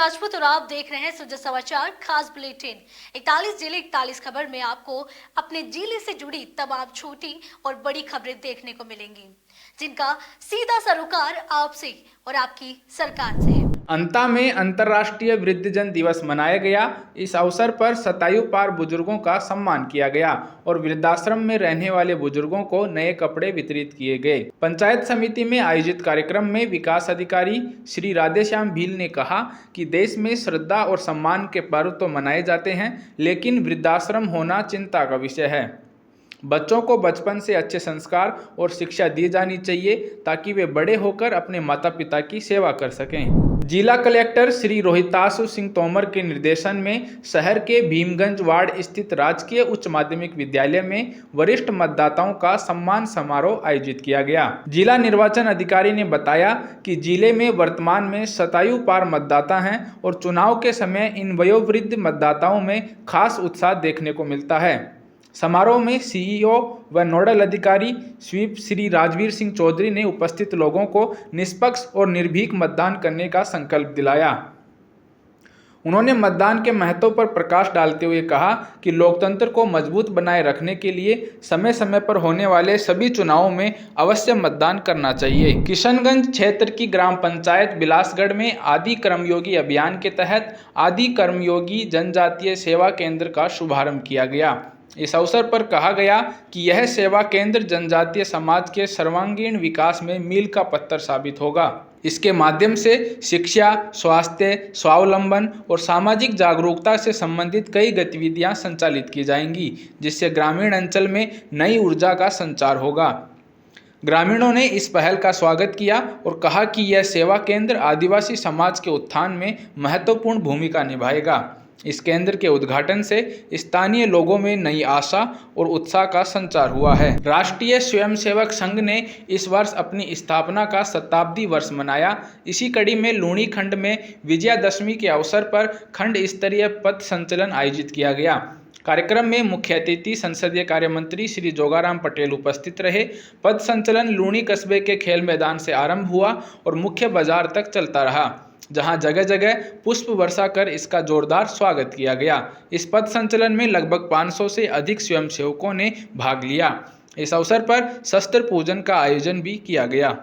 राजपूत और आप देख रहे हैं सुजा समाचार खास बुलेटिन। 41 जिले 41 खबर में आपको अपने जिले से जुड़ी तमाम छोटी और बड़ी खबरें देखने को मिलेंगी, जिनका सीधा सरोकार आपसे और आपकी सरकार से है। अंता में अंतर्राष्ट्रीय वृद्धजन दिवस मनाया गया। इस अवसर पर शतायु पार बुजुर्गों का सम्मान किया गया और वृद्धाश्रम में रहने वाले बुजुर्गों को नए कपड़े वितरित किए गए। पंचायत समिति में आयोजित कार्यक्रम में विकास अधिकारी श्री राधेश्याम भील ने कहा कि देश में श्रद्धा और सम्मान के पर्व तो मनाए जाते हैं, लेकिन वृद्धाश्रम होना चिंता का विषय है। बच्चों को बचपन से अच्छे संस्कार और शिक्षा दी जानी चाहिए ताकि वे बड़े होकर अपने माता पिता की सेवा कर सकें। जिला कलेक्टर श्री रोहितासु सिंह तोमर के निर्देशन में शहर के भीमगंज वार्ड स्थित राजकीय उच्च माध्यमिक विद्यालय में वरिष्ठ मतदाताओं का सम्मान समारोह आयोजित किया गया। जिला निर्वाचन अधिकारी ने बताया कि जिले में वर्तमान में शतायु पार मतदाता हैं और चुनाव के समय इन वयोवृद्ध मतदाताओं में खास उत्साह देखने को मिलता है। समारोह में सीईओ व नोडल अधिकारी स्वीप श्री राजवीर सिंह चौधरी ने उपस्थित लोगों को निष्पक्ष और निर्भीक मतदान करने का संकल्प दिलाया। उन्होंने मतदान के महत्व पर प्रकाश डालते हुए कहा कि लोकतंत्र को मजबूत बनाए रखने के लिए समय समय पर होने वाले सभी चुनावों में अवश्य मतदान करना चाहिए। किशनगंज क्षेत्र की ग्राम पंचायत बिलासगढ़ में आदि कर्मयोगी अभियान के तहत आदि कर्मयोगी जनजातीय सेवा केंद्र का शुभारंभ किया गया। इस अवसर पर कहा गया कि यह सेवा केंद्र जनजातीय समाज के सर्वांगीण विकास में मील का पत्थर साबित होगा। इसके माध्यम से शिक्षा, स्वास्थ्य, स्वावलंबन और सामाजिक जागरूकता से संबंधित कई गतिविधियां संचालित की जाएंगी, जिससे ग्रामीण अंचल में नई ऊर्जा का संचार होगा। ग्रामीणों ने इस पहल का स्वागत किया और कहा कि यह सेवा केंद्र आदिवासी समाज के उत्थान में महत्वपूर्ण भूमिका निभाएगा। इस केंद्र के उद्घाटन से स्थानीय लोगों में नई आशा और उत्साह का संचार हुआ है। राष्ट्रीय स्वयंसेवक संघ ने इस वर्ष अपनी स्थापना का शताब्दी वर्ष मनाया। इसी कड़ी में लूणी खंड में विजयादशमी के अवसर पर खंड स्तरीय पथ संचलन आयोजित किया गया। कार्यक्रम में मुख्य अतिथि संसदीय कार्य मंत्री श्री जोगाराम पटेल उपस्थित रहे। पथ संचलन लूणी कस्बे के खेल मैदान से आरंभ हुआ और मुख्य बाजार तक चलता रहा, जहां जगह जगह पुष्प वर्षा कर इसका जोरदार स्वागत किया गया। इस पथ संचलन में लगभग 500 से अधिक स्वयंसेवकों ने भाग लिया। इस अवसर पर शस्त्र पूजन का आयोजन भी किया गया।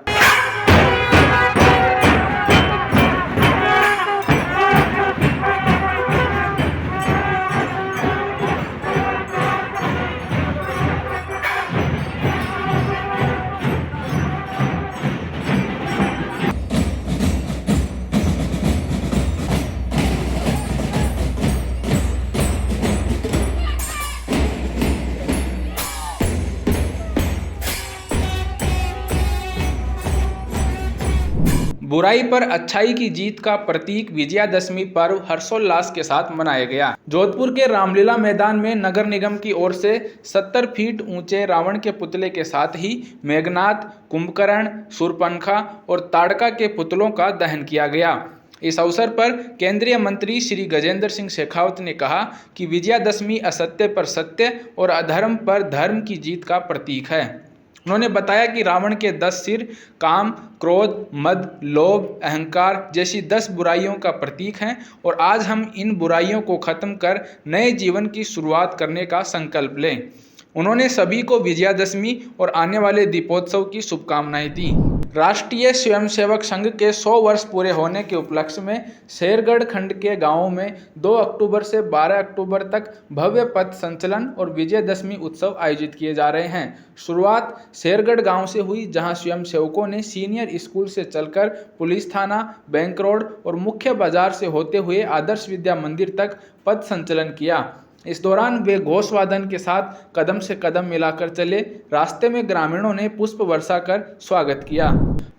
बुराई पर अच्छाई की जीत का प्रतीक विजयादशमी पर्व हर्षोल्लास के साथ मनाया गया। जोधपुर के रामलीला मैदान में नगर निगम की ओर से 70 फीट ऊंचे रावण के पुतले के साथ ही मेघनाथ, कुंभकर्ण, शूर्पणखा और ताड़का के पुतलों का दहन किया गया। इस अवसर पर केंद्रीय मंत्री श्री गजेंद्र सिंह शेखावत ने कहा कि विजयादशमी असत्य पर सत्य और अधर्म पर धर्म की जीत का प्रतीक है। उन्होंने बताया कि रावण के 10 सिर काम, क्रोध, मद, लोभ, अहंकार जैसी 10 बुराइयों का प्रतीक हैं और आज हम इन बुराइयों को खत्म कर नए जीवन की शुरुआत करने का संकल्प लें। उन्होंने सभी को विजयादशमी और आने वाले दीपोत्सव की शुभकामनाएं दी। राष्ट्रीय स्वयंसेवक संघ के 100 वर्ष पूरे होने के उपलक्ष्य में शेरगढ़ खंड के गांवों में 2 अक्टूबर से 12 अक्टूबर तक भव्य पथ संचलन और विजयादशमी उत्सव आयोजित किए जा रहे हैं। शुरुआत शेरगढ़ गांव से हुई, जहां स्वयंसेवकों ने सीनियर स्कूल से चलकर पुलिस थाना, बैंक रोड और मुख्य बाजार से होते हुए आदर्श विद्या मंदिर तक पथ संचलन किया। इस दौरान वे घोषवादन के साथ कदम से कदम मिलाकर चले। रास्ते में ग्रामीणों ने पुष्प वर्षा कर स्वागत किया।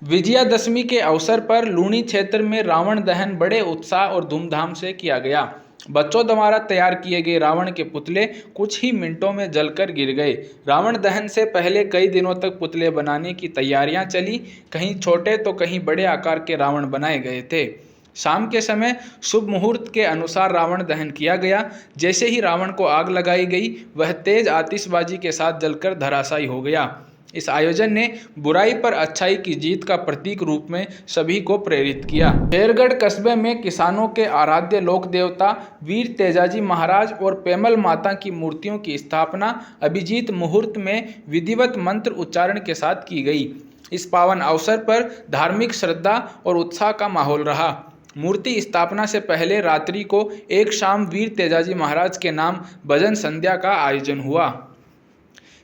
विजयादशमी के अवसर पर लूणी क्षेत्र में रावण दहन बड़े उत्साह और धूमधाम से किया गया। बच्चों द्वारा तैयार किए गए रावण के पुतले कुछ ही मिनटों में जलकर गिर गए। रावण दहन से पहले कई दिनों तक पुतले बनाने की तैयारियां चली। कहीं छोटे तो कहीं बड़े आकार के रावण बनाए गए थे। शाम के समय शुभ मुहूर्त के अनुसार रावण दहन किया गया। जैसे ही रावण को आग लगाई गई, वह तेज आतिशबाजी के साथ जलकर धराशायी हो गया। इस आयोजन ने बुराई पर अच्छाई की जीत का प्रतीक रूप में सभी को प्रेरित किया। शेरगढ़ कस्बे में किसानों के आराध्य लोक देवता वीर तेजाजी महाराज और पेमल माता की मूर्तियों की स्थापना अभिजीत मुहूर्त में विधिवत मंत्र उच्चारण के साथ की गई। इस पावन अवसर पर धार्मिक श्रद्धा और उत्साह का माहौल रहा। मूर्ति स्थापना से पहले रात्रि को एक शाम वीर तेजाजी महाराज के नाम भजन संध्या का आयोजन हुआ।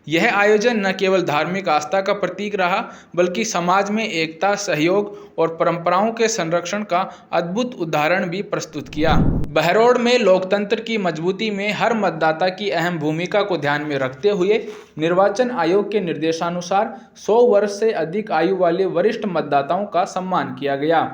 यह आयोजन न केवल धार्मिक आस्था का प्रतीक रहा, बल्कि समाज में एकता, सहयोग और परंपराओं के संरक्षण का अद्भुत उदाहरण भी प्रस्तुत किया। बहरौड़ में लोकतंत्र की मजबूती में हर मतदाता की अहम भूमिका को ध्यान में रखते हुए निर्वाचन आयोग के निर्देशानुसार 100 वर्ष से अधिक आयु वाले वरिष्ठ मतदाताओं का सम्मान किया गया।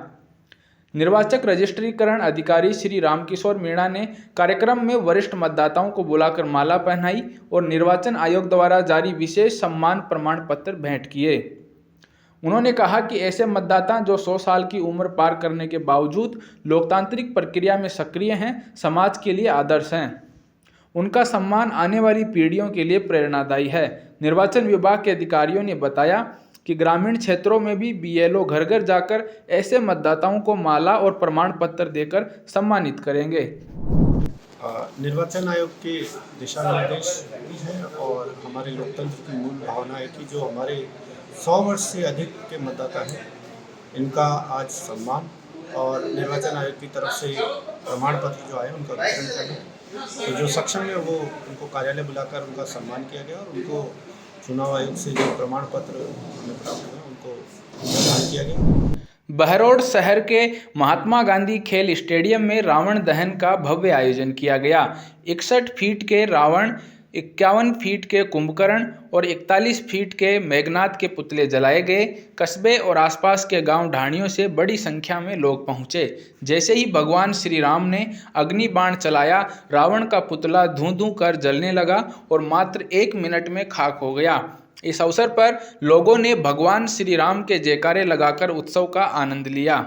निर्वाचक रजिस्ट्रीकरण अधिकारी श्री रामकिशोर मीणा ने कार्यक्रम में वरिष्ठ मतदाताओं को बुलाकर माला पहनाई और निर्वाचन आयोग द्वारा जारी विशेष सम्मान प्रमाण पत्र भेंट किए। उन्होंने कहा कि ऐसे मतदाता जो 100 साल की उम्र पार करने के बावजूद लोकतांत्रिक प्रक्रिया में सक्रिय हैं, समाज के लिए आदर्श हैं। उनका सम्मान आने वाली पीढ़ियों के लिए प्रेरणादायी है। निर्वाचन विभाग के अधिकारियों ने बताया कि ग्रामीण क्षेत्रों में भी बीएलओ घर घर जाकर ऐसे मतदाताओं को माला और प्रमाण पत्र देकर सम्मानित करेंगे। निर्वाचन आयोग के दिशा निर्देश हैं और हमारे लोकतंत्र की मूल भावना है कि जो हमारे 100 वर्ष से अधिक के मतदाता हैं, इनका आज सम्मान और निर्वाचन आयोग की तरफ से प्रमाण पत्र जो आए उनका वितरण करना। तो जो सक्षम है वो उनको कार्यालय बुलाकर उनका सम्मान किया गया और उनको चुनाव आयोग से जो प्रमाण पत्र हमें प्राप्त हुए उनको प्रदान किया गया। बहरौड़ शहर के महात्मा गांधी खेल स्टेडियम में रावण दहन का भव्य आयोजन किया गया। 61 फीट के रावण, 51 फीट के कुंभकर्ण और 41 फीट के मेघनाथ के पुतले जलाए गए। कस्बे और आसपास के गांव ढाणियों से बड़ी संख्या में लोग पहुंचे। जैसे ही भगवान श्री राम ने अग्नि बाण चलाया, रावण का पुतला धूं धूं कर जलने लगा और मात्र 1 मिनट में खाक हो गया। इस अवसर पर लोगों ने भगवान श्री राम के जयकारे लगाकर उत्सव का आनंद लिया।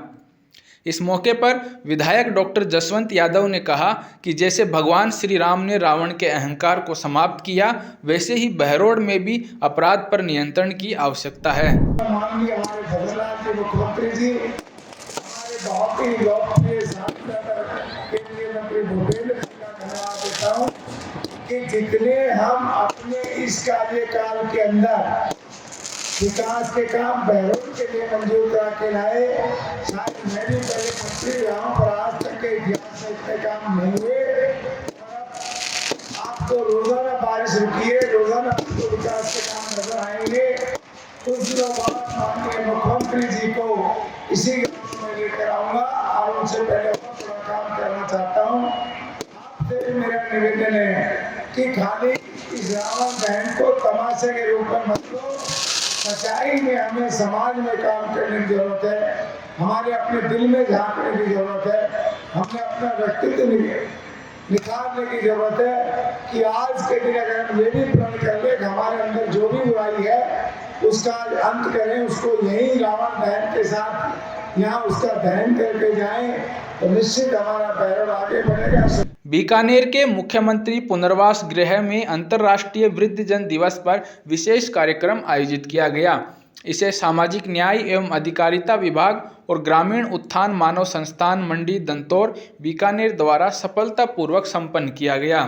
इस मौके पर विधायक डॉक्टर जसवंत यादव ने कहा कि जैसे भगवान श्री राम ने रावण के अहंकार को समाप्त किया, वैसे ही बहरौड़ में भी अपराध पर नियंत्रण की आवश्यकता है। माननीय हमारे भगवान के मुख्यमंत्री जी, हमारे बहुत ही लोकप्रिय सांसद केंद्रीय मंत्री भूपेंद्र सिंह का धन्यवाद देता हूँ कि जितने हम अपने इस कार्यकाल के अंदर विकास के काम बहरौड़ के लिए मंजूर करा के लाए, शायद मैं भी पहले मंत्री रहा हूं, पर आज तक के इतिहास में इतने काम नहीं हुए। आपको रोजाना बारिश रुकी है, रोजाना आपको विकास के काम नजर आएंगे। कुछ दिनों बाद माननीय मुख्यमंत्री जी को इसी गांव में लेकर आऊंगा और उनसे पहले बहुत बड़ा काम करना चाहता हूँ। आपसे मेरा निवेदन है कि खाली इस रावण दहन को तमाशे के रूप में मत लो। सच्चाई में हमें समाज में काम करने की जरूरत है, हमारे अपने दिल में झांकने की जरूरत है, हमें अपना व्यक्तित्व निखारने की जरूरत है कि आज के दिन अगर हम ये भी प्रण कर ले कि हमारे अंदर जो भी बुराई है उसका अंत करें, उसको यही रावण दहन के साथ यहाँ उसका दहन करके जाएं, तो निश्चित हमारा बहरौड़ आगे बढ़ेगा। बीकानेर के मुख्यमंत्री पुनर्वास गृह में अंतर्राष्ट्रीय वृद्धजन दिवस पर विशेष कार्यक्रम आयोजित किया गया। इसे सामाजिक न्याय एवं अधिकारिता विभाग और ग्रामीण उत्थान मानव संस्थान मंडी दंतौर बीकानेर द्वारा सफलतापूर्वक संपन्न किया गया।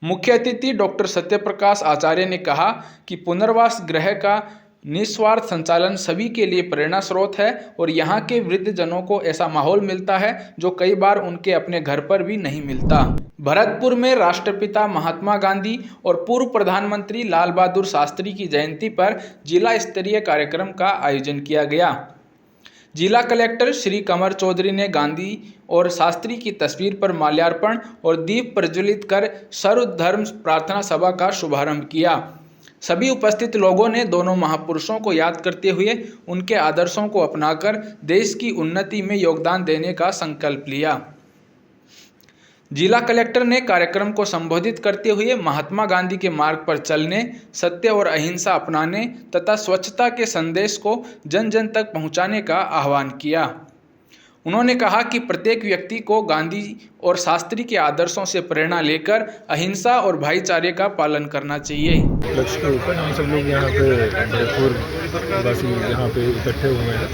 मुख्य अतिथि डॉक्टर सत्यप्रकाश आचार्य ने कहा कि पुनर्वास गृह का निस्वार्थ संचालन सभी के लिए प्रेरणा स्रोत है और यहाँ के वृद्धजनों को ऐसा माहौल मिलता है जो कई बार उनके अपने घर पर भी नहीं मिलता। भरतपुर में राष्ट्रपिता महात्मा गांधी और पूर्व प्रधानमंत्री लाल बहादुर शास्त्री की जयंती पर जिला स्तरीय कार्यक्रम का आयोजन किया गया। जिला कलेक्टर श्री कमर चौधरी ने गांधी और शास्त्री की तस्वीर पर माल्यार्पण और दीप प्रज्वलित कर सर्वधर्म प्रार्थना सभा का शुभारंभ किया। सभी उपस्थित लोगों ने दोनों महापुरुषों को याद करते हुए उनके आदर्शों को अपनाकर देश की उन्नति में योगदान देने का संकल्प लिया। जिला कलेक्टर ने कार्यक्रम को संबोधित करते हुए महात्मा गांधी के मार्ग पर चलने, सत्य और अहिंसा अपनाने तथा स्वच्छता के संदेश को जन जन तक पहुंचाने का आह्वान किया। उन्होंने कहा कि प्रत्येक व्यक्ति को गांधी और शास्त्री के आदर्शों से प्रेरणा लेकर अहिंसा और भाईचारे का पालन करना चाहिए। लक्ष्य के ऊपर हम सब लोग यहाँ पे भरतपुर वासी यहाँ पे इकट्ठे हुए हैं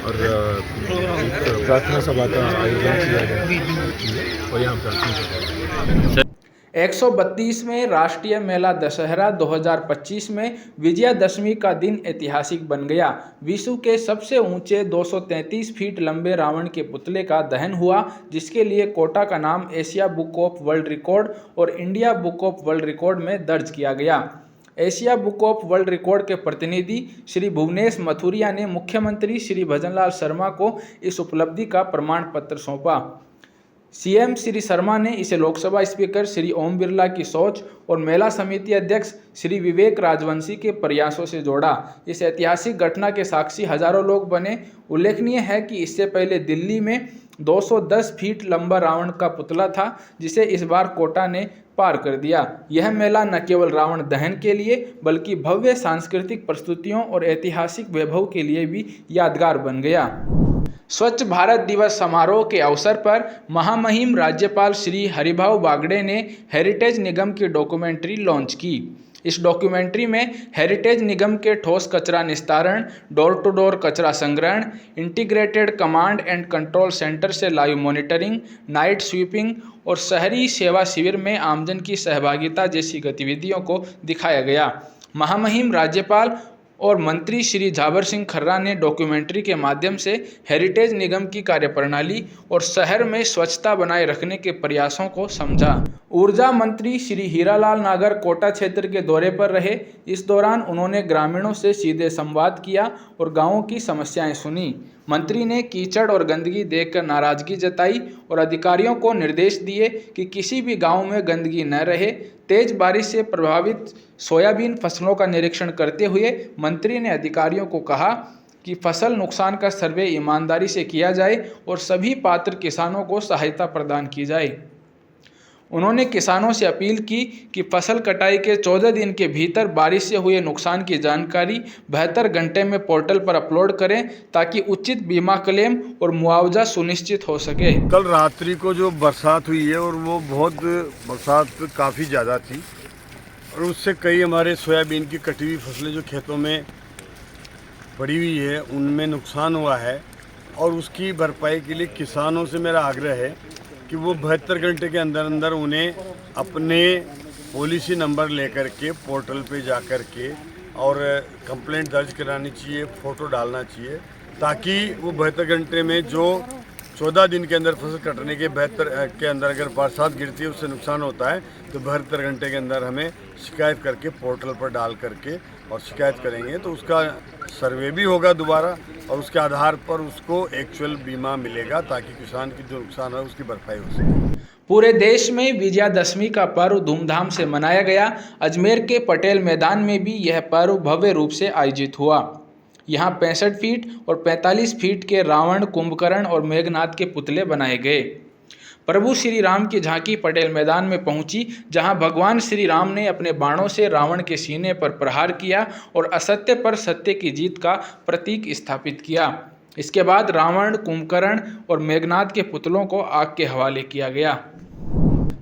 और एक प्रार्थना सभा का आयोजन किया गया और यहाँ प्रार्थना 132वें राष्ट्रीय मेला दशहरा 2025 में विजयादशमी का दिन ऐतिहासिक बन गया। विश्व के सबसे ऊंचे 233 फीट लंबे रावण के पुतले का दहन हुआ, जिसके लिए कोटा का नाम Asia book of world record और India book of world record में दर्ज किया गया। Asia book of world record के प्रतिनिधि श्री भुवनेश मथुरिया ने मुख्यमंत्री श्री भजनलाल शर्मा को इस उपलब्धि का प्रमाण पत्र सौंपा। सीएम श्री शर्मा ने इसे लोकसभा स्पीकर श्री ओम बिरला की सोच और मेला समिति अध्यक्ष श्री विवेक राजवंशी के प्रयासों से जोड़ा। इस ऐतिहासिक घटना के साक्षी हजारों लोग बने। उल्लेखनीय है कि इससे पहले दिल्ली में 210 फीट लंबा रावण का पुतला था, जिसे इस बार कोटा ने पार कर दिया। यह मेला न केवल रावण दहन के लिए बल्कि भव्य सांस्कृतिक प्रस्तुतियों और ऐतिहासिक वैभव के लिए भी यादगार बन गया। स्वच्छ भारत दिवस समारोह के अवसर पर महामहिम राज्यपाल श्री हरिभाऊ बागड़े ने हेरिटेज निगम की डॉक्यूमेंट्री लॉन्च की। इस डॉक्यूमेंट्री में हेरिटेज निगम के ठोस कचरा निस्तारण, डोर टू डोर कचरा संग्रहण, integrated command and control centre से लाइव मॉनिटरिंग, नाइट स्वीपिंग और शहरी सेवा शिविर में आमजन की सहभागिता जैसी गतिविधियों को दिखाया गया। महामहिम राज्यपाल और मंत्री श्री झावर सिंह खर्रा ने डॉक्यूमेंट्री के माध्यम से हेरिटेज निगम की कार्यप्रणाली और शहर में स्वच्छता बनाए रखने के प्रयासों को समझा। ऊर्जा मंत्री श्री हीरालाल नागर कोटा क्षेत्र के दौरे पर रहे। इस दौरान उन्होंने ग्रामीणों से सीधे संवाद किया और गांवों की समस्याएं सुनी। मंत्री ने कीचड़ और गंदगी देखकर नाराजगी जताई और अधिकारियों को निर्देश दिए कि किसी भी गांव में गंदगी न रहे। तेज बारिश से प्रभावित सोयाबीन फसलों का निरीक्षण करते हुए मंत्री ने अधिकारियों को कहा कि फसल नुकसान का सर्वे ईमानदारी से किया जाए और सभी पात्र किसानों को सहायता प्रदान की जाए। उन्होंने किसानों से अपील की कि फसल कटाई के 14 दिन के भीतर बारिश से हुए नुकसान की जानकारी 72 घंटे में पोर्टल पर अपलोड करें, ताकि उचित बीमा क्लेम और मुआवजा सुनिश्चित हो सके। कल रात्रि को जो बरसात हुई है और वो बहुत बरसात काफ़ी ज़्यादा थी और उससे कई हमारे सोयाबीन की कटी हुई फसलें जो खेतों में पड़ी हुई है उनमें नुकसान हुआ है और उसकी भरपाई के लिए किसानों से मेरा आग्रह है कि वो 72 घंटे के अंदर अंदर उन्हें अपने पॉलिसी नंबर लेकर के पोर्टल पे जा कर के और कंप्लेंट दर्ज करानी चाहिए, फ़ोटो डालना चाहिए, ताकि वो 72 घंटे में जो 14 दिन के अंदर फसल कटने के 72 के अंदर अगर बरसात गिरती है उससे नुकसान होता है तो 72 घंटे के अंदर हमें शिकायत करके पोर्टल पर डाल करके और शिकायत करेंगे तो उसका सर्वे भी होगा दोबारा और उसके आधार पर उसको एक्चुअल बीमा मिलेगा, ताकि किसान की जो नुकसान है उसकी भरपाई हो सके। पूरे देश में विजयादशमी का पर्व धूमधाम से मनाया गया। अजमेर के पटेल मैदान में भी यह पर्व भव्य रूप से आयोजित हुआ। यहाँ 65 फीट और 45 फीट के रावण, कुंभकर्ण और मेघनाद के पुतले बनाए गए। प्रभु श्री राम की झांकी पटेल मैदान में पहुंची, जहां भगवान श्री राम ने अपने बाणों से रावण के सीने पर प्रहार किया और असत्य पर सत्य की जीत का प्रतीक स्थापित किया। इसके बाद रावण, कुंभकर्ण और मेघनाद के पुतलों को आग के हवाले किया गया।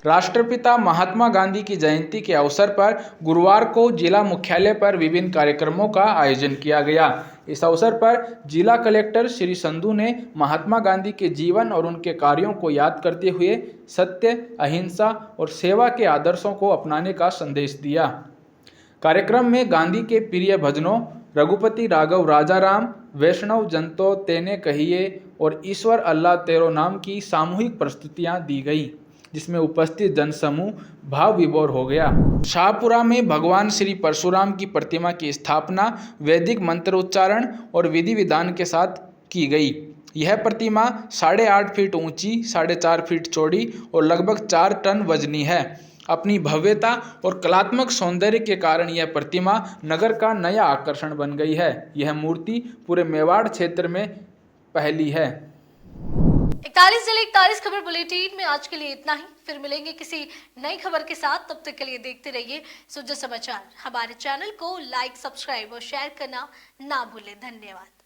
राष्ट्रपिता महात्मा गांधी की जयंती के अवसर पर गुरुवार को जिला मुख्यालय पर विभिन्न कार्यक्रमों का आयोजन किया गया। इस अवसर पर जिला कलेक्टर श्री संधू ने महात्मा गांधी के जीवन और उनके कार्यों को याद करते हुए सत्य, अहिंसा और सेवा के आदर्शों को अपनाने का संदेश दिया। कार्यक्रम में गांधी के प्रिय भजनों रघुपति राघव राजा राम, वैष्णव जनतो तेने कहिए और ईश्वर अल्लाह तेरो नाम की सामूहिक प्रस्तुतियां दी गई, जिसमें उपस्थित जनसमूह भाव विभोर हो गया। शाहपुरा में भगवान श्री परशुराम की प्रतिमा की स्थापना वैदिक मंत्रोच्चारण और विधि विधान के साथ की गई। यह प्रतिमा 8.5 फीट ऊंची, 4.5 फीट चौड़ी और लगभग 4 टन वजनी है। अपनी भव्यता और कलात्मक सौंदर्य के कारण यह प्रतिमा नगर का नया आकर्षण बन गई है। यह मूर्ति पूरे मेवाड़ क्षेत्र में पहली है। 41 जिले 41 खबर बुलेटिन में आज के लिए इतना ही। फिर मिलेंगे किसी नई खबर के साथ। तब तक के लिए देखते रहिए सुजा समाचार। हमारे चैनल को लाइक, सब्सक्राइब और शेयर करना ना भूलें। धन्यवाद।